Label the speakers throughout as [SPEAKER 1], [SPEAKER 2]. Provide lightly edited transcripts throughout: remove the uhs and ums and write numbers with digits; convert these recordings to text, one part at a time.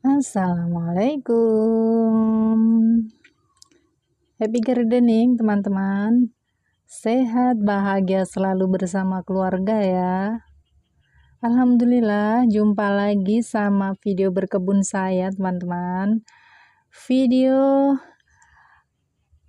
[SPEAKER 1] Assalamualaikum. Happy gardening teman-teman. Sehat, bahagia selalu bersama keluarga ya. Alhamdulillah, jumpa lagi sama video berkebun saya teman-teman. Video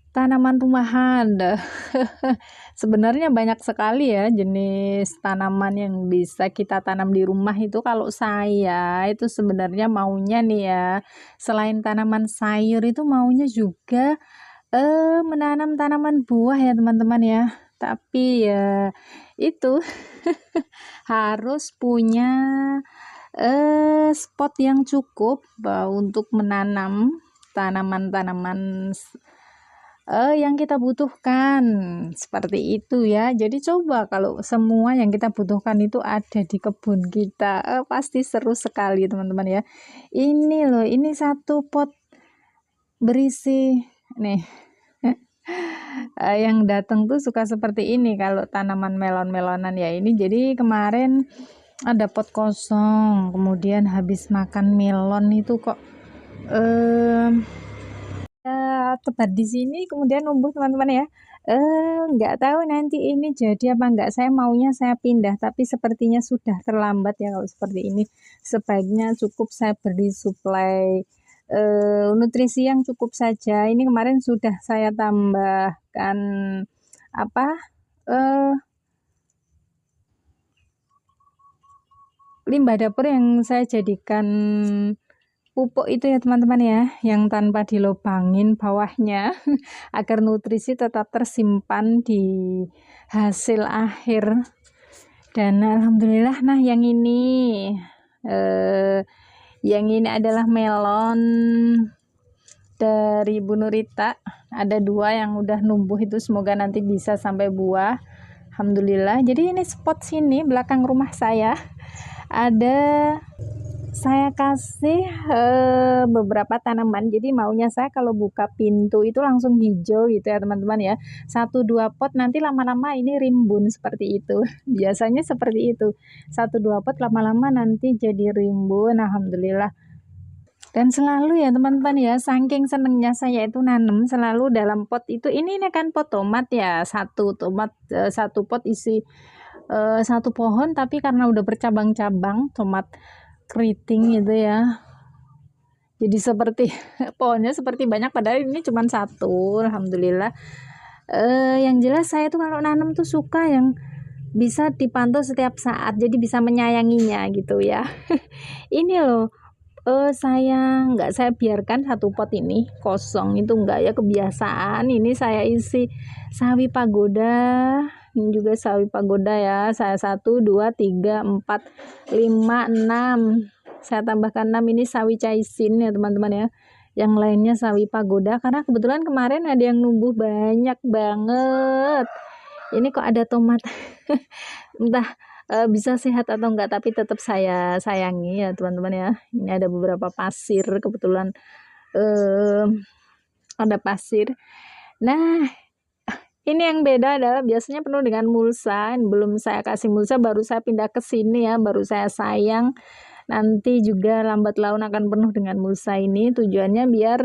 [SPEAKER 1] tanaman rumahan. Sebenarnya banyak sekali ya jenis tanaman yang bisa kita tanam di rumah itu. Kalau saya itu sebenarnya maunya nih ya, selain tanaman sayur itu maunya juga menanam tanaman buah ya teman-teman ya. Tapi ya itu harus punya spot yang cukup untuk menanam tanaman-tanaman yang kita butuhkan, seperti itu ya. Jadi coba kalau semua yang kita butuhkan itu ada di kebun kita, pasti seru sekali teman-teman ya. Ini loh, ini satu pot berisi nih. Yang datang tuh suka seperti ini kalau tanaman melon-melonan ya ini. Jadi kemarin ada pot kosong, kemudian habis makan melon itu kok tebat di sini, kemudian numbuh teman-teman ya. Nggak tahu nanti ini jadi apa enggak. Saya maunya saya pindah, tapi sepertinya sudah terlambat ya kalau seperti ini. Sebaiknya cukup saya beri suplai nutrisi yang cukup saja. Ini kemarin sudah saya tambahkan apa limbah dapur yang saya jadikan pupuk itu ya teman-teman ya, yang tanpa dilobangin bawahnya agar nutrisi tetap tersimpan di hasil akhir. Dan alhamdulillah, nah yang ini adalah melon dari Bu Nurita. Ada 2 yang udah numbuh itu, semoga nanti bisa sampai buah. Alhamdulillah. Jadi ini spot sini belakang rumah saya ada, saya kasih beberapa tanaman. Jadi maunya saya kalau buka pintu itu langsung hijau gitu ya teman-teman ya. 1-2 pot, nanti lama-lama ini rimbun seperti itu. Biasanya seperti itu. 1-2 pot lama-lama nanti jadi rimbun. Alhamdulillah. Dan selalu ya teman-teman ya, saking senengnya saya itu nanam selalu dalam pot itu. Ini kan pot tomat ya, satu tomat, 1 pot isi 1 pohon, tapi karena udah bercabang-cabang tomat keriting gitu ya, jadi seperti pohonnya seperti banyak, padahal ini cuma 1. Alhamdulillah. Yang jelas saya tuh kalau nanam tuh suka yang bisa dipantau setiap saat, jadi bisa menyayanginya gitu ya. Ini loh, saya biarkan 1 pot ini kosong, itu enggak ya, kebiasaan. Ini saya isi sawi pagoda, ini juga sawi pagoda ya. Saya 1, 2, 3, 4, 5, 6, saya tambahkan 6. Ini sawi caisin ya teman-teman ya, yang lainnya sawi pagoda, karena kebetulan kemarin ada yang numbuh banyak banget. Ini kok ada tomat entah bisa sehat atau enggak, tapi tetap saya sayangi ya teman-teman ya. Ini ada beberapa pasir, kebetulan ada pasir. Nah ini yang beda adalah biasanya penuh dengan mulsa. Belum saya kasih mulsa, baru saya pindah ke sini ya, baru saya sayang. Nanti juga lambat laun akan penuh dengan mulsa. Ini tujuannya biar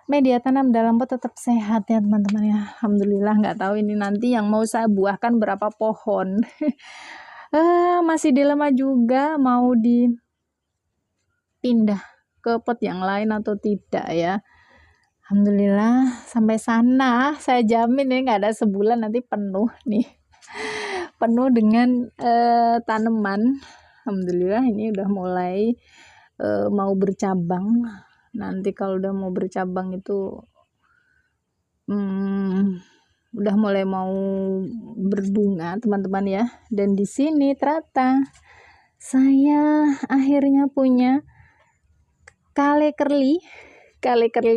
[SPEAKER 1] media tanam dalam pot tetap sehat ya teman-teman ya. Alhamdulillah. Nggak tahu ini nanti yang mau saya buahkan berapa pohon. Masih dilema juga mau dipindah ke pot yang lain atau tidak ya. Alhamdulillah sampai sana saya jamin ya, nggak ada sebulan nanti penuh nih, penuh dengan tanaman. Alhamdulillah ini udah mulai mau bercabang. Nanti kalau udah mau bercabang itu udah mulai mau berbunga teman-teman ya. Dan di sini ternyata saya akhirnya punya kale curly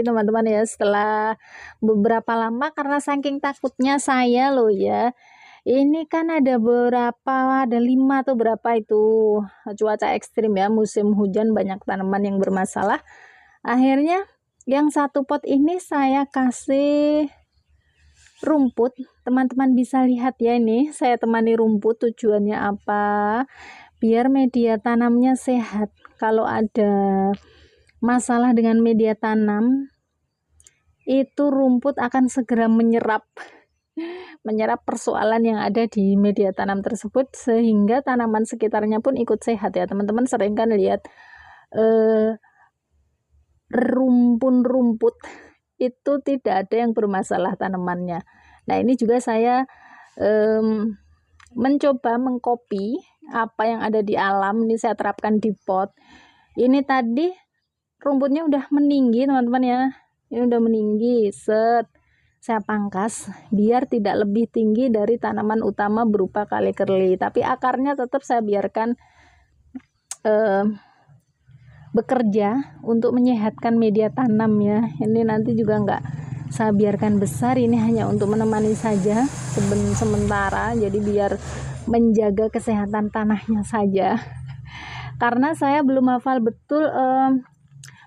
[SPEAKER 1] teman-teman ya, setelah beberapa lama, karena saking takutnya saya loh ya. Ini kan ada 5 atau berapa itu cuaca ekstrim ya, musim hujan, banyak tanaman yang bermasalah. Akhirnya yang 1 pot ini saya kasih rumput, teman-teman bisa lihat ya, ini saya temani rumput, tujuannya apa? Biar media tanamnya sehat. Kalau ada masalah dengan media tanam, itu rumput akan segera menyerap persoalan yang ada di media tanam tersebut, sehingga tanaman sekitarnya pun ikut sehat ya. Teman-teman sering kan lihat rumpun-rumput itu tidak ada yang bermasalah tanamannya. Nah, ini juga saya mencoba mengcopy apa yang ada di alam, ini saya terapkan di pot. Ini tadi rumputnya udah meninggi teman-teman ya, ini udah meninggi, saya pangkas biar tidak lebih tinggi dari tanaman utama berupa kale kerli, tapi akarnya tetap saya biarkan bekerja untuk menyehatkan media tanam ya. Ini nanti juga enggak saya biarkan besar, ini hanya untuk menemani saja sementara, jadi biar menjaga kesehatan tanahnya saja. Karena saya belum hafal betul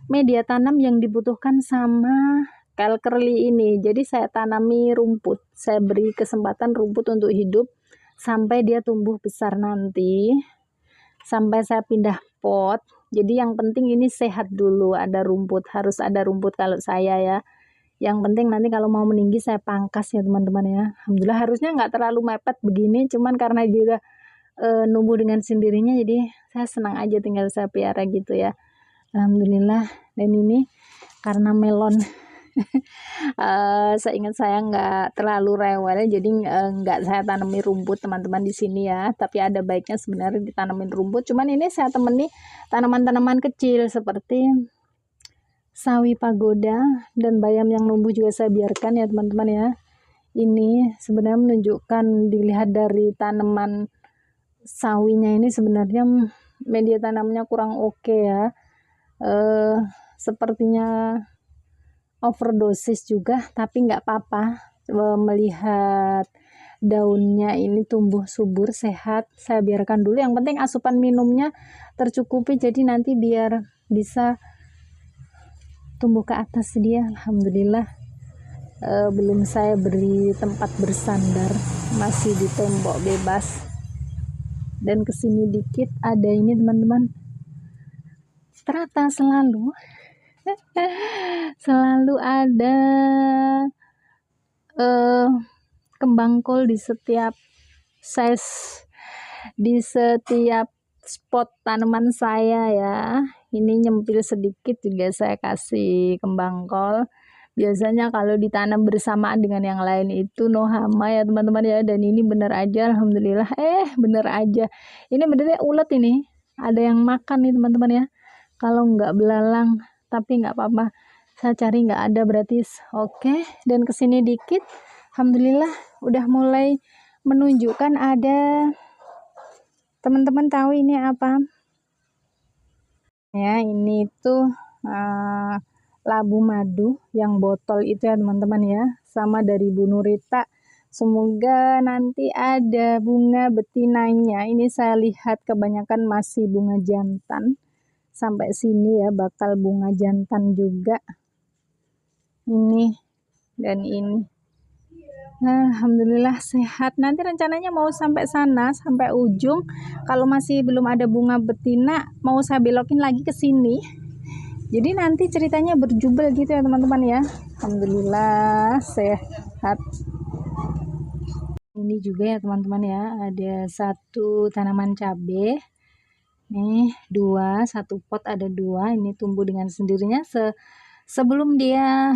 [SPEAKER 1] media tanam yang dibutuhkan sama kale kerli ini, jadi saya tanami rumput, saya beri kesempatan rumput untuk hidup sampai dia tumbuh besar nanti, sampai saya pindah pot. Jadi yang penting ini sehat dulu, ada rumput, harus ada rumput kalau saya ya. Yang penting nanti kalau mau meninggi saya pangkas ya teman-teman ya. Alhamdulillah, harusnya nggak terlalu mepet begini, cuman karena juga numbuh dengan sendirinya, jadi saya senang aja tinggal saya piara gitu ya. Alhamdulillah. Dan ini karena melon seingat saya nggak terlalu rewel, jadi nggak saya tanami rumput teman-teman di sini ya, tapi ada baiknya sebenarnya ditanamin rumput. Cuman ini saya temani tanaman-tanaman kecil seperti sawi pagoda dan bayam yang numbuh juga saya biarkan ya teman-teman ya. Ini sebenarnya menunjukkan, dilihat dari tanaman sawinya ini sebenarnya media tanamnya kurang oke ya, sepertinya overdosis juga, tapi nggak apa-apa. Melihat daunnya ini tumbuh subur sehat, saya biarkan dulu, yang penting asupan minumnya tercukupi, jadi nanti biar bisa tumbuh ke atas dia. Alhamdulillah. Belum saya beri tempat bersandar, masih di tembok bebas. Dan kesini dikit ada ini teman-teman, ternyata selalu ada kembang kol di setiap size, di setiap spot tanaman saya ya. Ini nyempil sedikit juga saya kasih kembang kol. Biasanya kalau ditanam bersamaan dengan yang lain itu no hama ya teman-teman ya. Dan ini bener aja, alhamdulillah, bener aja. Ini benernya ulet, ini ada yang makan nih teman-teman ya. Kalau nggak belalang, tapi nggak apa-apa, saya cari nggak ada berarti oke. Dan kesini dikit, alhamdulillah udah mulai menunjukkan ada. Teman-teman tahu ini apa ya? Ini tuh labu madu yang botol itu ya teman-teman ya, sama dari Bu Nurita. Semoga nanti ada bunga betinanya. Ini saya lihat kebanyakan masih bunga jantan, sampai sini ya bakal bunga jantan juga ini. Dan ini alhamdulillah sehat. Nanti rencananya mau sampai sana, sampai ujung. Kalau masih belum ada bunga betina, mau saya belokin lagi ke sini. Jadi nanti ceritanya berjubel gitu ya teman-teman ya. Alhamdulillah sehat. Ini juga ya teman-teman ya, ada satu tanaman cabai. Nih, satu pot ada 2. Ini tumbuh dengan sendirinya sebelum dia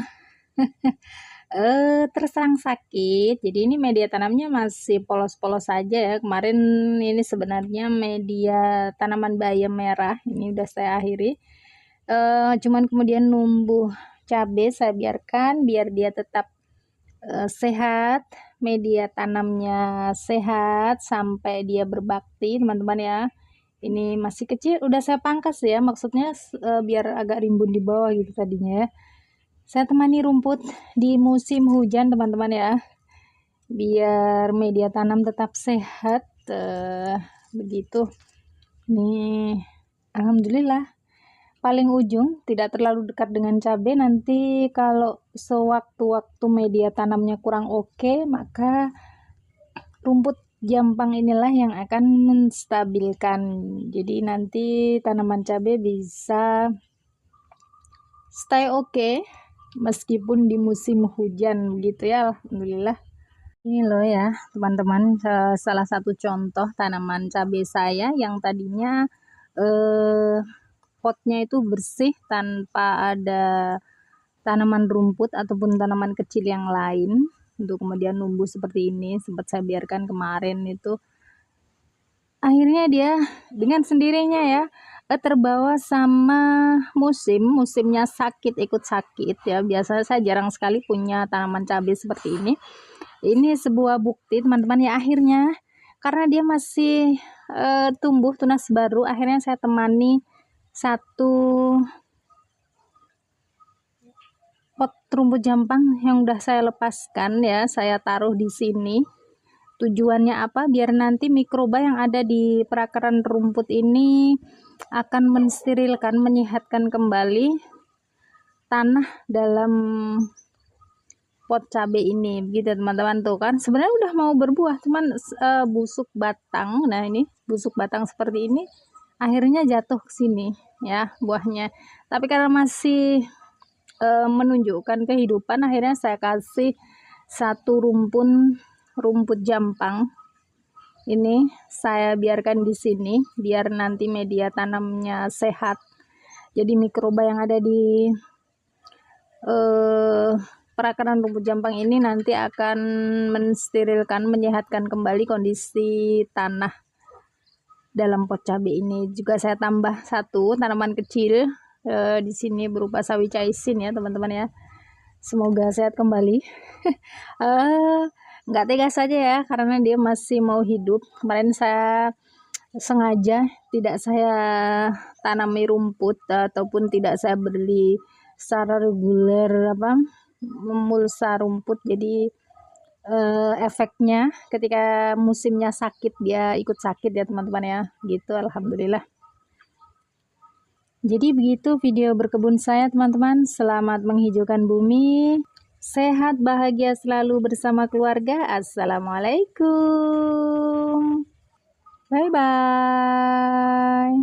[SPEAKER 1] terserang sakit. Jadi ini media tanamnya masih polos-polos saja ya. Kemarin ini sebenarnya media tanaman bayam merah, ini udah saya akhiri. Cuman kemudian numbuh cabai saya biarkan biar dia tetap sehat, media tanamnya sehat sampai dia berbakti teman-teman ya. Ini masih kecil, udah saya pangkas ya, maksudnya biar agak rimbun di bawah gitu tadinya ya. Saya temani rumput di musim hujan teman-teman ya, biar media tanam tetap sehat. Begitu nih, alhamdulillah paling ujung, tidak terlalu dekat dengan cabai. Nanti kalau sewaktu-waktu media tanamnya kurang oke, maka rumput jampang inilah yang akan menstabilkan. Jadi nanti tanaman cabai bisa stay oke meskipun di musim hujan gitu ya. Alhamdulillah. Ini loh ya teman-teman, salah satu contoh tanaman cabai saya yang tadinya potnya itu bersih tanpa ada tanaman rumput ataupun tanaman kecil yang lain, untuk kemudian numbuh seperti ini. Sempat saya biarkan kemarin itu, akhirnya dia dengan sendirinya ya terbawa sama musimnya sakit, ikut sakit ya. Biasanya saya jarang sekali punya tanaman cabai seperti ini. Ini sebuah bukti teman-teman ya, akhirnya karena dia masih tumbuh tunas baru, akhirnya saya temani satu pot rumput jampang yang udah saya lepaskan ya, saya taruh di sini. Tujuannya apa? Biar nanti mikroba yang ada di perakaran rumput ini akan mensterilkan, menyehatkan kembali tanah dalam pot cabai ini gitu teman-teman. Tuh kan sebenarnya udah mau berbuah, cuman busuk batang. Nah ini busuk batang seperti ini akhirnya jatuh ke sini ya buahnya. Tapi karena masih menunjukkan kehidupan, akhirnya saya kasih satu rumput jampang. Ini saya biarkan di sini biar nanti media tanamnya sehat. Jadi mikroba yang ada di perakaran rumput jampang ini nanti akan mensterilkan, menyehatkan kembali kondisi tanah dalam pot cabai ini. Juga saya tambah satu tanaman kecil di sini berupa sawi caisin ya teman-teman ya. Semoga sehat kembali. Nggak tega saja ya karena dia masih mau hidup. Kemarin saya sengaja tidak saya tanami rumput ataupun tidak saya beli secara reguler memulsa rumput. Jadi efeknya ketika musimnya sakit dia ikut sakit ya teman-teman ya gitu. Alhamdulillah. Jadi begitu video berkebun saya teman-teman. Selamat menghijaukan bumi, sehat bahagia selalu bersama keluarga. Assalamualaikum, bye bye.